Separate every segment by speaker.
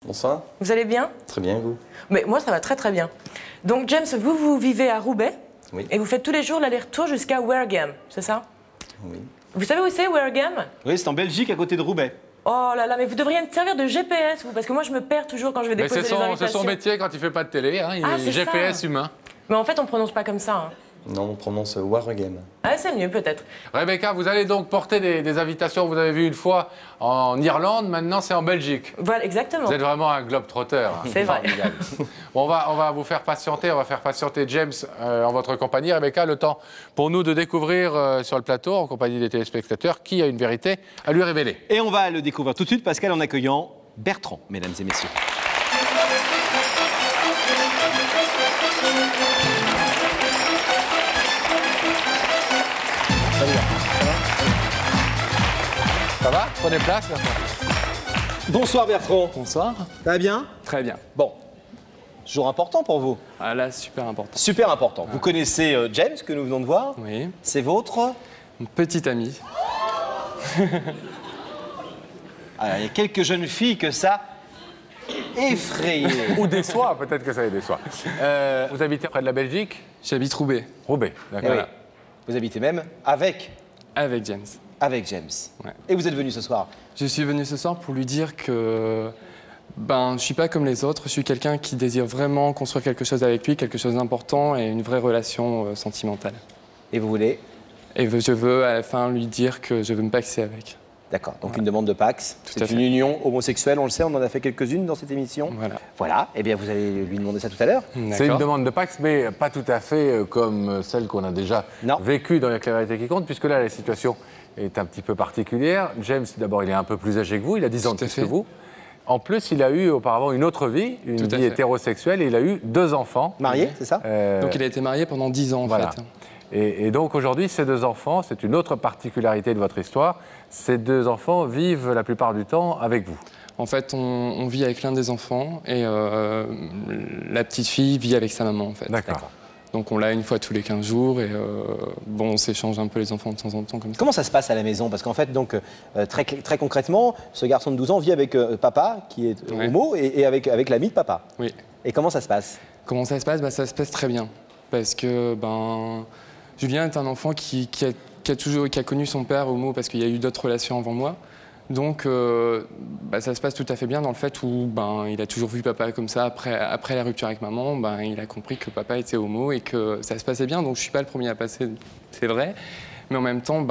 Speaker 1: Bonsoir.
Speaker 2: Vous allez bien?
Speaker 1: Très bien, vous?
Speaker 2: Mais moi, ça va très très bien. Donc James, vous vivez à Roubaix.
Speaker 1: Oui.
Speaker 2: Et vous faites tous les jours l'aller-retour jusqu'à Wargame, c'est ça?
Speaker 1: Oui.
Speaker 2: Vous savez où c'est, Wargame?
Speaker 3: Oui, c'est en Belgique, à côté de Roubaix.
Speaker 2: Oh là là, mais vous devriez me servir de GPS, vous, parce que moi, je me perds toujours quand je vais déposer les invitations.
Speaker 4: C'est son métier quand il fait pas de télé, hein, il est GPS
Speaker 2: ça.
Speaker 4: humain.
Speaker 2: Mais en fait, on prononce pas comme ça. Hein.
Speaker 1: Non, on prononce Wargame.
Speaker 2: Ah, c'est mieux, peut-être.
Speaker 4: Rebecca, vous allez donc porter des invitations, vous avez vu une fois en Irlande, maintenant c'est en Belgique.
Speaker 2: Voilà, exactement.
Speaker 4: Vous êtes vraiment un globe-trotter. Hein.
Speaker 2: C'est vrai.
Speaker 4: Bon, on va vous faire patienter, on va faire patienter James en votre compagnie. Rebecca, le temps pour nous de découvrir sur le plateau, en compagnie des téléspectateurs, qui a une vérité à lui révéler.
Speaker 3: Et on va le découvrir tout de suite, Pascal, en accueillant Bertrand, mesdames et messieurs.
Speaker 4: Ça va? Prenez place, Bertrand.
Speaker 3: Bonsoir Bertrand.
Speaker 5: Bonsoir.
Speaker 3: Ça va bien?
Speaker 5: Très bien.
Speaker 3: Bon, jour important pour vous.
Speaker 5: Ah là, super important.
Speaker 3: Super important. Vous connaissez James, que nous venons de voir.
Speaker 5: Oui.
Speaker 3: C'est votre...
Speaker 5: Une petite amie.
Speaker 3: Alors, il y a quelques jeunes filles que ça effrayé.
Speaker 4: Ou déçoit, peut-être que ça les déçoit. Vous habitez près de la Belgique?
Speaker 5: J'habite Roubaix.
Speaker 4: Roubaix, d'accord.
Speaker 3: Oui. Vous habitez même avec
Speaker 5: Avec James.
Speaker 3: James.
Speaker 5: Ouais.
Speaker 3: Et vous êtes venu ce soir.
Speaker 5: Je suis venu ce soir pour lui dire que je suis pas comme les autres. Je suis quelqu'un qui désire vraiment construire quelque chose avec lui, quelque chose d'important et une vraie relation sentimentale.
Speaker 3: Et vous voulez?
Speaker 5: Et je veux à la fin lui dire que je veux me paxer avec.
Speaker 3: D'accord, donc une demande de Pax.
Speaker 5: Tout à
Speaker 3: C'est
Speaker 5: fait.
Speaker 3: une union homosexuelle, on le sait, on en a fait quelques-unes dans cette émission.
Speaker 5: Voilà.
Speaker 3: Voilà, eh bien vous allez lui demander ça tout à l'heure.
Speaker 4: C'est une demande de Pax, mais pas tout à fait comme celle qu'on a déjà vécue dans la clarité qui compte, puisque là, la situation est un petit peu particulière. James, d'abord, il est un peu plus âgé que vous, il a 10 ans de plus que vous. En plus, il a eu auparavant une autre vie, une vie hétérosexuelle, et il a eu 2 enfants.
Speaker 3: Marié, c'est ça?
Speaker 5: Donc il a été marié pendant 10 ans, en fait.
Speaker 4: Et donc aujourd'hui, ces 2 enfants, c'est une autre particularité de votre histoire, ces 2 enfants vivent la plupart du temps avec vous.
Speaker 5: En fait, on vit avec l'un des enfants et la petite fille vit avec sa maman, en fait.
Speaker 4: D'accord.
Speaker 5: Donc on l'a une fois tous les 15 jours et on s'échange un peu les enfants de temps en temps comme ça.
Speaker 3: Comment ça se passe à la maison? Parce qu'en fait, donc, très concrètement, ce garçon de 12 ans vit avec papa, qui est homo, et avec l'ami de papa.
Speaker 5: Oui.
Speaker 3: Et comment ça se passe?
Speaker 5: Comment ça se passe? Ça se passe très bien. Parce que Julien est un enfant qui a connu son père homo parce qu'il y a eu d'autres relations avant moi. Donc ça se passe tout à fait bien dans le fait où il a toujours vu papa comme ça. Après la rupture avec maman, il a compris que papa était homo et que ça se passait bien. Donc je ne suis pas le premier à passer, c'est vrai. Mais en même temps,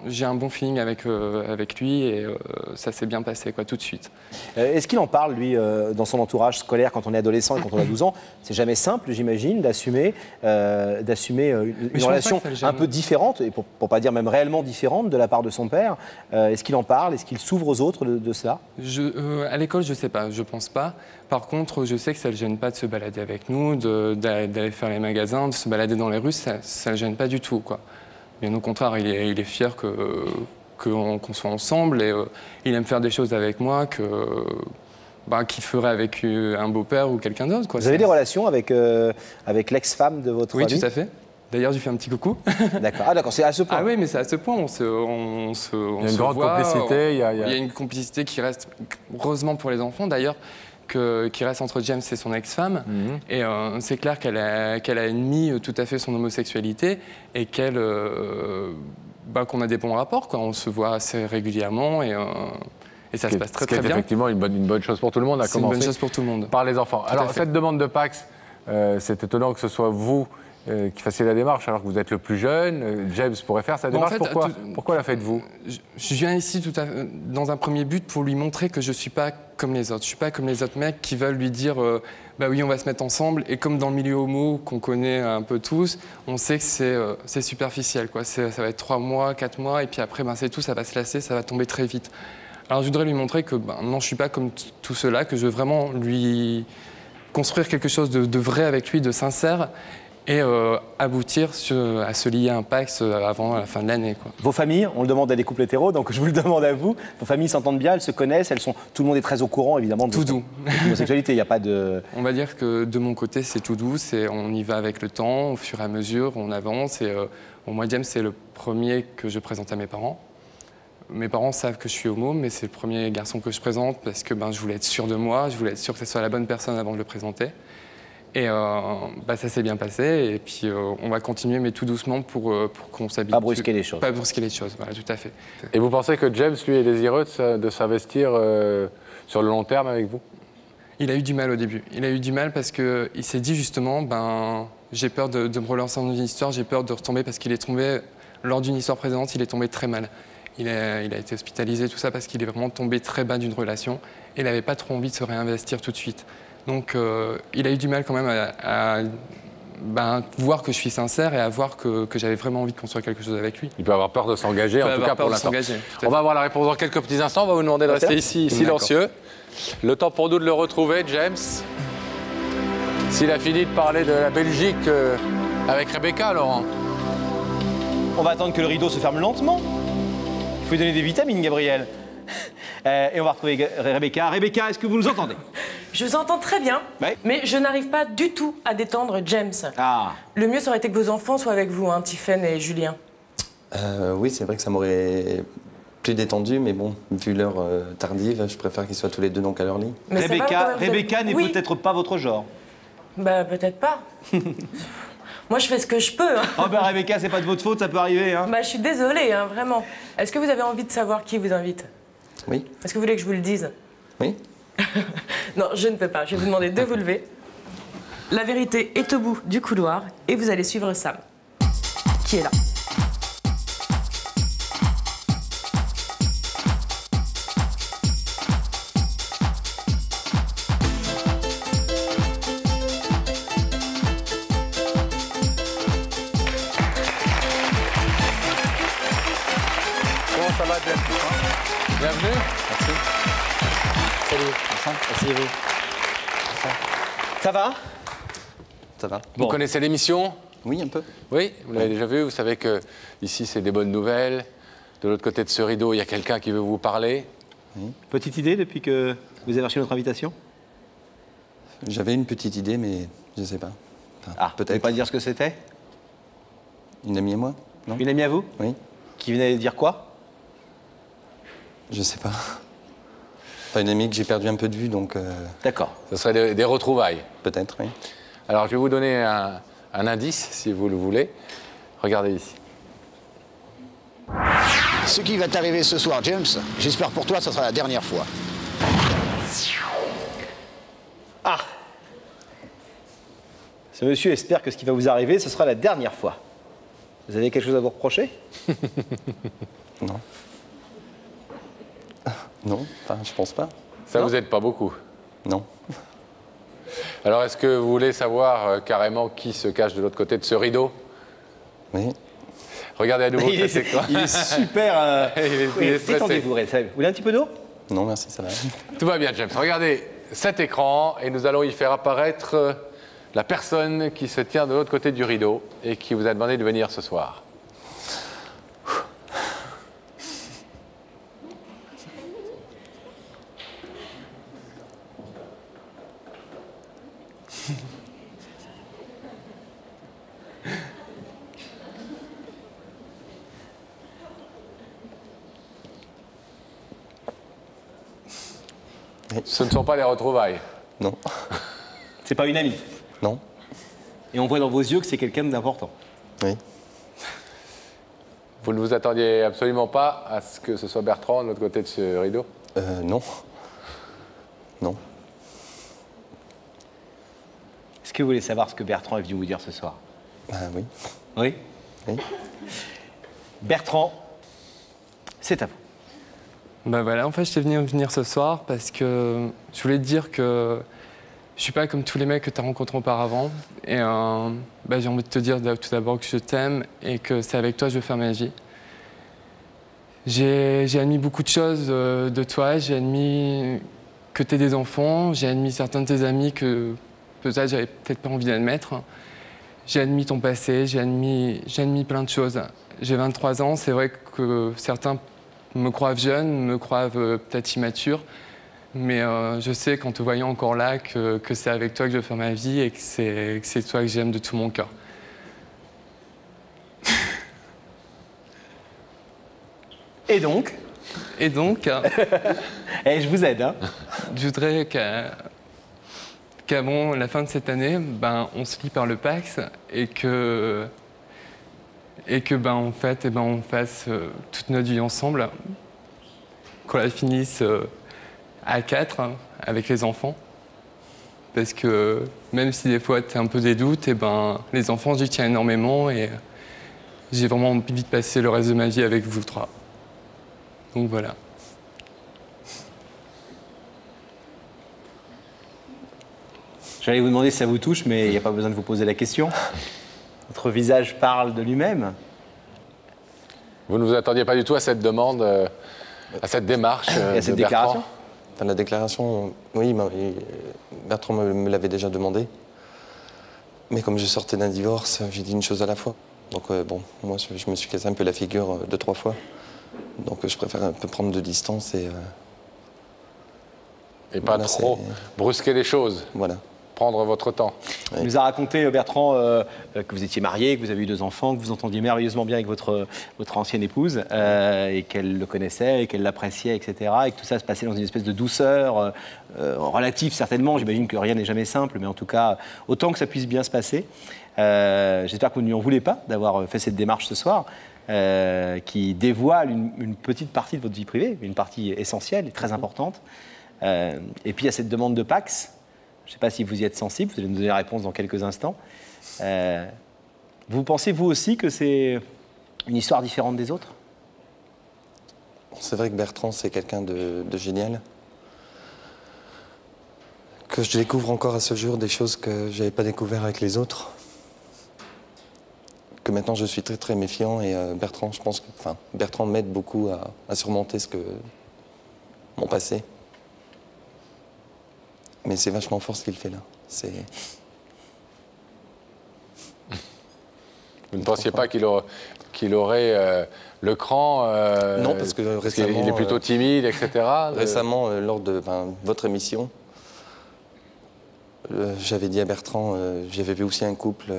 Speaker 5: j'ai un bon feeling avec lui et ça s'est bien passé tout de suite.
Speaker 3: Est-ce qu'il en parle, lui, dans son entourage scolaire quand on est adolescent et quand on a 12 ans? C'est jamais simple, j'imagine, d'assumer une relation un peu différente, et pour ne pas dire même réellement différente de la part de son père. Est-ce qu'il en parle? Est-ce qu'il s'ouvre aux autres de cela?
Speaker 5: À l'école, je ne sais pas, je ne pense pas. Par contre, je sais que ça ne le gêne pas de se balader avec nous, d'aller faire les magasins, de se balader dans les rues, ça ne le gêne pas du tout, quoi. Bien au contraire, il est fier qu'on soit ensemble et il aime faire des choses avec moi qu'il ferait avec un beau-père ou quelqu'un d'autre.
Speaker 3: Vous avez des relations avec l'ex-femme de votre ami?
Speaker 5: Oui, tout à fait. D'ailleurs, je lui fais un petit coucou.
Speaker 3: D'accord. Ah d'accord, c'est à ce point.
Speaker 5: Ah oui, mais c'est à ce point. Il y a
Speaker 4: une grande complicité.
Speaker 5: Il y a une complicité qui reste, heureusement pour les enfants d'ailleurs, qui reste entre James et son ex-femme. Et c'est clair qu'elle a admis tout à fait son homosexualité et qu'on a des bons rapports, quoi. On se voit assez régulièrement et ça se passe très bien.
Speaker 4: C'est effectivement une bonne chose pour tout le monde, à commencer.
Speaker 5: C'est une bonne chose pour tout le monde.
Speaker 4: Par les enfants. Alors cette demande de Pax, c'est étonnant que ce soit vous qui fassiez la démarche alors que vous êtes le plus jeune. James pourrait faire sa démarche. En fait, pourquoi la faites-vous?
Speaker 5: Je viens ici dans un premier but pour lui montrer que je ne suis pas comme les autres. Je ne suis pas comme les autres mecs qui veulent lui dire oui, on va se mettre ensemble. Et comme dans le milieu homo qu'on connaît un peu tous, on sait que c'est superficiel, quoi. Ça va être 3 mois, 4 mois, et puis après, c'est tout, ça va se lasser, ça va tomber très vite. Alors je voudrais lui montrer que non, je ne suis pas comme tout cela, que je veux vraiment lui construire quelque chose de vrai avec lui, de sincère, et aboutir à se lier à un Pax avant la fin de l'année, quoi.
Speaker 3: Vos familles, on le demande à des couples hétéros, donc je vous le demande à vous. Vos familles s'entendent bien, elles se connaissent, tout le monde est très au courant, évidemment, de l'homosexualité. Il n'y a pas de...
Speaker 5: On va dire que de mon côté, c'est tout doux, on y va avec le temps, au fur et à mesure, on avance. Et moi, James, c'est le premier que je présente à mes parents. mes parents savent que je suis homo, mais c'est le premier garçon que je présente parce que je voulais être sûr de moi, je voulais être sûr que ce soit la bonne personne avant de le présenter. Et ça s'est bien passé, et puis on va continuer, mais tout doucement pour qu'on s'habitue.
Speaker 3: Pas brusquer les choses.
Speaker 5: Pas brusquer les choses, voilà, tout à fait.
Speaker 4: Et vous pensez que James, lui, est désireux de s'investir sur le long terme avec vous?
Speaker 5: Il a eu du mal au début. Il a eu du mal parce qu'il s'est dit justement, j'ai peur de me relancer dans une histoire, j'ai peur de retomber parce qu'il est tombé, lors d'une histoire précédente, il est tombé très mal. Il a été hospitalisé, tout ça, parce qu'il est vraiment tombé très bas d'une relation et il n'avait pas trop envie de se réinvestir tout de suite. Donc il a eu du mal quand même à voir que je suis sincère et à voir que j'avais vraiment envie de construire quelque chose avec lui.
Speaker 4: Il peut avoir peur de s'engager, en tout cas pour l'instant. On va avoir la réponse dans quelques petits instants. On va vous demander de rester ici, silencieux. Le temps pour nous de le retrouver, James. S'il a fini de parler de la Belgique avec Rebecca, Laurent.
Speaker 3: On va attendre que le rideau se ferme lentement. Il faut lui donner des vitamines, Gabriel. Et on va retrouver Rebecca. Rebecca, est-ce que vous nous entendez?
Speaker 2: Je vous entends très bien, mais je n'arrive pas du tout à détendre James.
Speaker 3: Ah.
Speaker 2: Le mieux, ça aurait été que vos enfants soient avec vous, Tiphaine et Julien.
Speaker 1: Oui, c'est vrai que ça m'aurait plus détendu, mais bon, vu l'heure tardive, je préfère qu'ils soient tous les deux donc à leur lit.
Speaker 2: Mais
Speaker 3: Rebecca n'est peut-être pas votre genre.
Speaker 2: Peut-être pas. Moi, je fais ce que je peux.
Speaker 3: Oh Rebecca, c'est pas de votre faute, ça peut arriver.
Speaker 2: Je suis désolée, vraiment. Est-ce que vous avez envie de savoir qui vous invite?
Speaker 1: Oui.
Speaker 2: Est-ce que vous voulez que je vous le dise?
Speaker 1: Oui.
Speaker 2: Non, je ne peux pas. Je vais vous demander de vous lever. La vérité est au bout du couloir et vous allez suivre Sam, qui est là.
Speaker 4: Comment ça va, James? Bienvenue. Merci. Salut.
Speaker 3: Asseyez-vous. Ça va?
Speaker 1: Ça va.
Speaker 4: Vous connaissez l'émission?
Speaker 1: Oui, un peu.
Speaker 4: Oui, vous l'avez déjà vu. Vous savez que ici, c'est des bonnes nouvelles. De l'autre côté de ce rideau, il y a quelqu'un qui veut vous parler.
Speaker 1: Oui.
Speaker 3: Petite idée depuis que vous avez reçu notre invitation?
Speaker 1: J'avais une petite idée, mais je sais pas. Enfin,
Speaker 3: Vous pouvez
Speaker 1: peut-être
Speaker 3: pas dire ce que c'était?
Speaker 1: une amie et moi, non?
Speaker 3: Une amie à vous?
Speaker 1: Oui.
Speaker 3: Qui venait dire quoi?
Speaker 1: Je sais pas. Enfin, une amie que j'ai perdu un peu de vue, donc
Speaker 3: D'accord.
Speaker 4: Ce serait des retrouvailles.
Speaker 1: peut-être, oui.
Speaker 4: Alors, je vais vous donner un indice, si vous le voulez. Regardez ici.
Speaker 6: Ce qui va t'arriver ce soir, James, j'espère pour toi, ça sera la dernière fois.
Speaker 3: Ah! Ce monsieur espère que ce qui va vous arriver, ce sera la dernière fois. Vous avez quelque chose à vous reprocher?
Speaker 1: Non. Non, enfin, je pense pas.
Speaker 4: Ça vous aide pas beaucoup.
Speaker 1: Non.
Speaker 4: Alors, est-ce que vous voulez savoir carrément qui se cache de l'autre côté de ce rideau?
Speaker 1: Oui.
Speaker 4: Regardez à nouveau
Speaker 3: il,
Speaker 4: cet écran.
Speaker 3: il est super...
Speaker 4: Il est stressé.
Speaker 3: Détendez-vous, Red. Vous voulez un petit peu d'eau?
Speaker 1: Non, merci, ça va.
Speaker 4: Tout va bien, James. Regardez cet écran et nous allons y faire apparaître la personne qui se tient de l'autre côté du rideau et qui vous a demandé de venir ce soir. Ce ne sont pas des retrouvailles.
Speaker 1: Non.
Speaker 3: C'est pas une amie.
Speaker 1: Non.
Speaker 3: Et on voit dans vos yeux que c'est quelqu'un d'important.
Speaker 1: Oui.
Speaker 4: Vous ne vous attendiez absolument pas à ce que ce soit Bertrand de l'autre côté de ce rideau?
Speaker 1: Non. Non.
Speaker 3: Est-ce que vous voulez savoir ce que Bertrand est venu vous dire ce soir?
Speaker 1: Oui.
Speaker 3: Oui?
Speaker 1: Oui.
Speaker 3: Bertrand, c'est à vous.
Speaker 5: Voilà, en fait, je t'ai venu venir ce soir parce que je voulais te dire que je suis pas comme tous les mecs que tu as rencontrés auparavant. Et j'ai envie de te dire tout d'abord que je t'aime et que c'est avec toi que je veux faire ma vie. J'ai admis beaucoup de choses de toi. J'ai admis que tu aies des enfants. J'ai admis certains de tes amis que peut-être j'avais peut-être pas envie d'admettre. J'ai admis ton passé. J'ai admis plein de choses. J'ai 23 ans. C'est vrai que certains me croient jeune, me croient peut-être immature, mais je sais qu'en te voyant encore là que c'est avec toi que je veux faire ma vie et que c'est toi que j'aime de tout mon cœur.
Speaker 3: Et donc,
Speaker 5: Et donc,
Speaker 3: je vous aide. Hein.
Speaker 5: je voudrais qu'avant la fin de cette année, on se lie par le Pacs et que en fait, on fasse toute notre vie ensemble, qu'on la finisse à 4 avec les enfants. Parce que même si des fois tu as un peu des doutes, les enfants, j'y tiens énormément et j'ai vraiment envie de passer le reste de ma vie avec vous 3. Donc voilà.
Speaker 3: J'allais vous demander si ça vous touche, mais il n'y a pas besoin de vous poser la question. Votre visage parle de lui-même.
Speaker 4: Vous ne vous attendiez pas du tout à cette demande, à cette démarche
Speaker 3: et à cette
Speaker 4: de
Speaker 3: déclaration
Speaker 4: Bertrand?
Speaker 1: Enfin, la déclaration, oui, Bertrand me l'avait déjà demandé. Mais comme je sortais d'un divorce, j'ai dit une chose à la fois. Donc moi, je me suis cassé un peu la figure 2-3 fois. Donc je préfère un peu prendre de distance et
Speaker 4: pas trop brusquer les choses.
Speaker 1: Voilà.
Speaker 4: Prendre votre temps.
Speaker 3: Il nous a raconté, Bertrand, que vous étiez marié, que vous avez eu 2 enfants, que vous entendiez merveilleusement bien avec votre ancienne épouse, et qu'elle le connaissait, et qu'elle l'appréciait, etc. Et que tout ça se passait dans une espèce de douceur, relative certainement. J'imagine que rien n'est jamais simple, mais en tout cas, autant que ça puisse bien se passer. J'espère que vous ne lui en voulez pas d'avoir fait cette démarche ce soir, qui dévoile une petite partie de votre vie privée, une partie essentielle et très importante. Et puis il y a cette demande de Pacs. Je ne sais pas si vous y êtes sensible, vous allez nous donner la réponse dans quelques instants. Vous pensez, vous aussi, que c'est une histoire différente des autres?
Speaker 1: C'est vrai que Bertrand, c'est quelqu'un de génial. Que je découvre encore à ce jour des choses que je n'avais pas découvertes avec les autres. Que maintenant, je suis très, très méfiant. Et Bertrand, je pense que... Enfin, Bertrand m'aide beaucoup à surmonter mon passé. Mais c'est vachement fort ce qu'il fait là.
Speaker 4: Vous ne pensiez pas qu'il aurait le cran
Speaker 1: Non, parce que récemment...
Speaker 4: Il est plutôt timide, etc.
Speaker 1: Récemment, lors de votre émission, j'avais dit à Bertrand, j'avais vu aussi un couple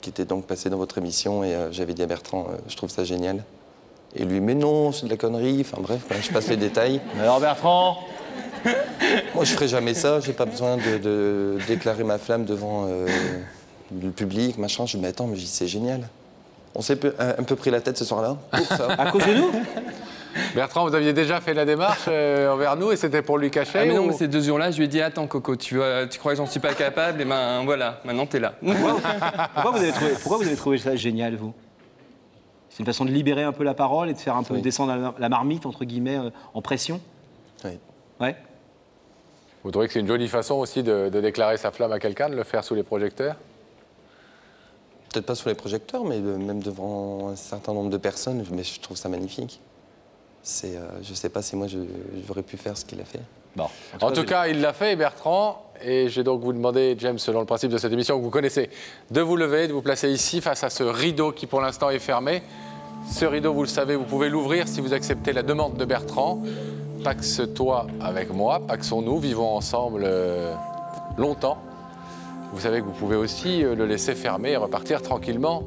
Speaker 1: qui était donc passé dans votre émission, et j'avais dit à Bertrand, je trouve ça génial. Et lui, mais non, c'est de la connerie. Enfin bref, je passe les détails.
Speaker 3: Alors Bertrand,
Speaker 1: moi, je ferai jamais ça. J'ai pas besoin de déclarer ma flamme devant le public, machin. Je dis, mais attends, mais c'est génial. On s'est un peu pris la tête ce soir-là pour ça.
Speaker 3: à cause de nous?
Speaker 4: Bertrand, vous aviez déjà fait la démarche envers nous et c'était pour lui cacher?
Speaker 5: Ah mais non, mais ces 2 jours-là, je lui ai dit, attends Coco, tu crois que j'en suis pas capable? Et voilà, maintenant t'es là.
Speaker 3: Pourquoi vous avez trouvé ça génial, vous? C'est une façon de libérer un peu la parole et de faire un peu descendre la marmite, entre guillemets, en pression?
Speaker 1: Oui.
Speaker 3: Ouais.
Speaker 4: Vous trouvez que c'est une jolie façon aussi de déclarer sa flamme à quelqu'un, de le faire sous les projecteurs?
Speaker 1: Peut-être pas sous les projecteurs, mais même devant un certain nombre de personnes. Mais je trouve ça magnifique. Je sais pas si moi j'aurais pu faire ce qu'il a fait.
Speaker 3: Bon,
Speaker 4: en tout cas, il l'a fait, Bertrand. Et je vais donc vous demander, James, selon le principe de cette émission que vous connaissez, de vous lever, de vous placer ici face à ce rideau qui pour l'instant est fermé. Ce rideau, vous le savez, vous pouvez l'ouvrir si vous acceptez la demande de Bertrand. Pacs-toi avec moi, pacsons-nous, vivons ensemble longtemps. Vous savez que vous pouvez aussi le laisser fermer et repartir tranquillement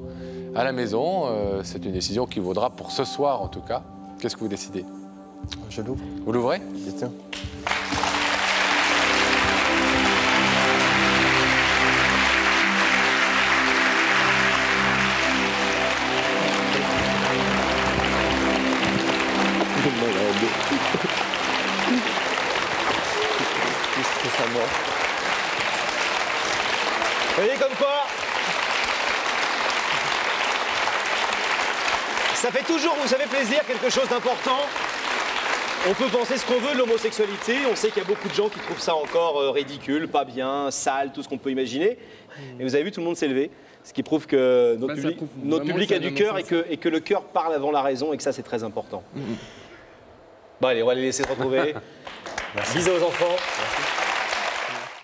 Speaker 4: à la maison. C'est une décision qui vaudra pour ce soir en tout cas. Qu'est-ce que vous décidez?
Speaker 1: Je l'ouvre.
Speaker 4: Vous l'ouvrez?
Speaker 1: Bien sûr.
Speaker 3: Vous voyez comme quoi ça fait toujours, vous savez, plaisir, quelque chose d'important. On peut penser ce qu'on veut de l'homosexualité. On sait qu'il y a beaucoup de gens qui trouvent ça encore ridicule, pas bien, sale, tout ce qu'on peut imaginer. Et vous avez vu, tout le monde s'est levé. Ce qui prouve que notre public a du cœur et que le cœur parle avant la raison et que ça, c'est très important. Bon, allez, on va les laisser se retrouver. Bisous aux enfants. Merci.